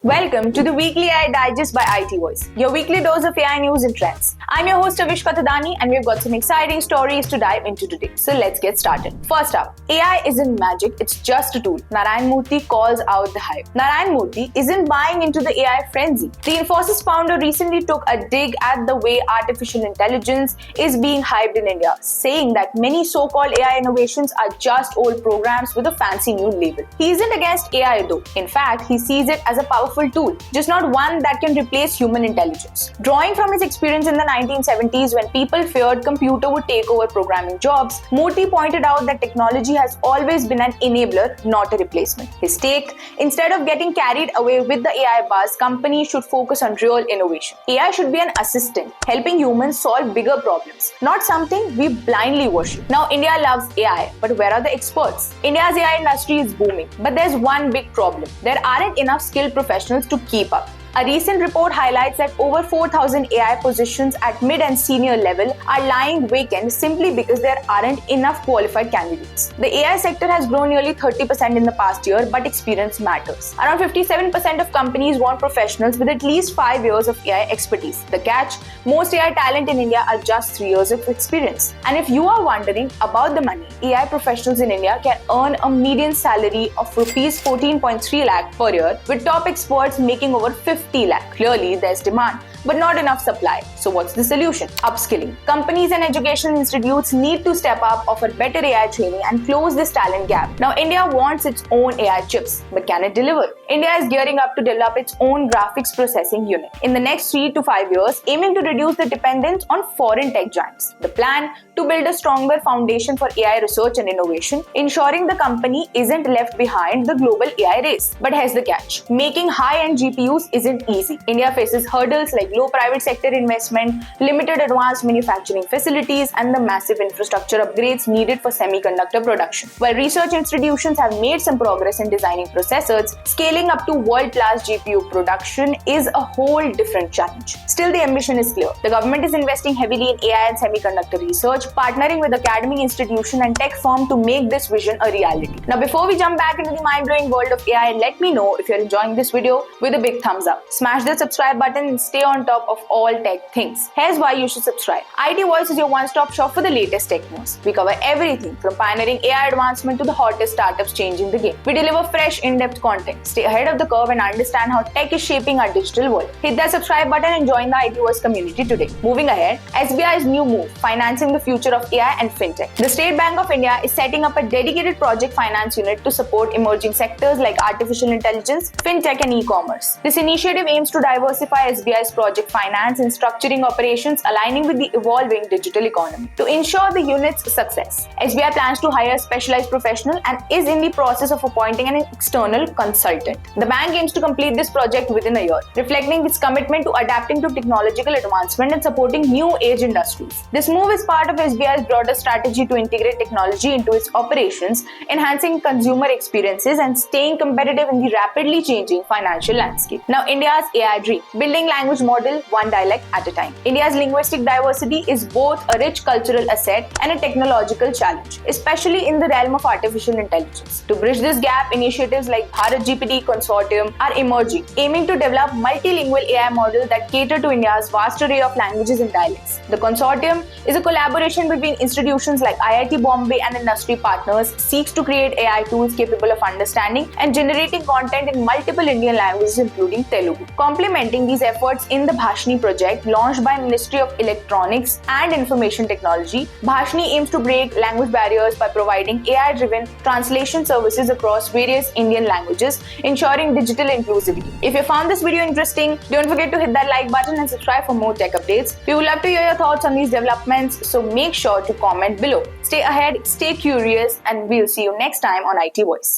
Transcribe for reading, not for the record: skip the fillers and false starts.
Welcome to the Weekly AI Digest by IT Voice, your weekly dose of AI news and trends. I'm your host Avish Kathadani and we've got some exciting stories to dive into today. So let's get started. First up, AI isn't magic, it's just a tool. Narayan Murthy calls out the hype. Narayan Murthy isn't buying into the AI frenzy. The Infosys founder recently took a dig at the way artificial intelligence is being hyped in India, saying that many so-called AI innovations are just old programs with a fancy new label. He isn't against AI though. In fact, he sees it as a powerful tool, just not one that can replace human intelligence. Drawing from his experience in the 1970s when people feared computer would take over programming jobs, Murthy pointed out that technology has always been an enabler, not a replacement. His take, instead of getting carried away with the AI buzz, companies should focus on real innovation. AI should be an assistant, helping humans solve bigger problems, not something we blindly worship. Now, India loves AI, but where are the experts? India's AI industry is booming, but there's one big problem. There aren't enough skilled professionals to keep up. A recent report highlights that over 4,000 AI positions at mid and senior level are lying vacant simply because there aren't enough qualified candidates. The AI sector has grown nearly 30% in the past year, but experience matters. Around 57% of companies want professionals with at least 5 years of AI expertise. The catch, most AI talent in India are just 3 years of experience. And if you are wondering about the money, AI professionals in India can earn a median salary of Rs 14.3 lakh per year, with top experts making over 50 lakh. Clearly, there's demand, but not enough supply. So what's the solution? Upskilling. Companies and educational institutes need to step up, offer better AI training, and close this talent gap. Now, India wants its own AI chips, but can it deliver? India is gearing up to develop its own graphics processing unit in the next 3 to 5 years, aiming to reduce the dependence on foreign tech giants. The plan to build a stronger foundation for AI research and innovation, ensuring the company isn't left behind the global AI race. But here's the catch. Making high-end GPUs isn't easy. India faces hurdles like low private sector investment, limited advanced manufacturing facilities, and the massive infrastructure upgrades needed for semiconductor production. While research institutions have made some progress in designing processors, scaling up to world-class GPU production is a whole different challenge. Still, the ambition is clear. The government is investing heavily in AI and semiconductor research, partnering with academic institutions and tech firms to make this vision a reality. Now, before we jump back into the mind-blowing world of AI, let me know if you're enjoying this video with a big thumbs up. Smash the subscribe button and stay on top of all tech things. Here's why you should subscribe. IT Voice is your one-stop shop for the latest tech news. We cover everything from pioneering AI advancement to the hottest startups changing the game. We deliver fresh, in-depth content. Stay ahead of the curve and understand how tech is shaping our digital world. Hit that subscribe button and join the IT Voice community today. Moving ahead, SBI's new move, financing the future of AI and fintech. The State Bank of India is setting up a dedicated project finance unit to support emerging sectors like artificial intelligence, fintech, and e-commerce. This initiative aims to diversify SBI's project finance and structuring operations aligning with the evolving digital economy. To ensure the unit's success, SBI plans to hire a specialized professional and is in the process of appointing an external consultant. The bank aims to complete this project within a year, reflecting its commitment to adapting to technological advancement and supporting new age industries. This move is part of SBI's broader strategy to integrate technology into its operations, enhancing consumer experiences and staying competitive in the rapidly changing financial landscape. Now, India's AI dream, building language model one dialect at a time. India's linguistic diversity is both a rich cultural asset and a technological challenge, especially in the realm of artificial intelligence. To bridge this gap, initiatives like Bharat GPT Consortium are emerging, aiming to develop multilingual AI models that cater to India's vast array of languages and dialects. The consortium is a collaboration between institutions like IIT Bombay and industry partners, seeks to create AI tools capable of understanding and generating content in multiple Indian languages including Telugu. Complementing these efforts in the Bhashni project launched by Ministry of Electronics and Information Technology, Bhashni aims to break language barriers by providing AI-driven translation services across various Indian languages, ensuring digital inclusivity. If you found this video interesting, don't forget to hit that like button and subscribe for more tech updates. We would love to hear your thoughts on these developments, so make sure to comment below. Stay ahead, stay curious, and we'll see you next time on IT Voice.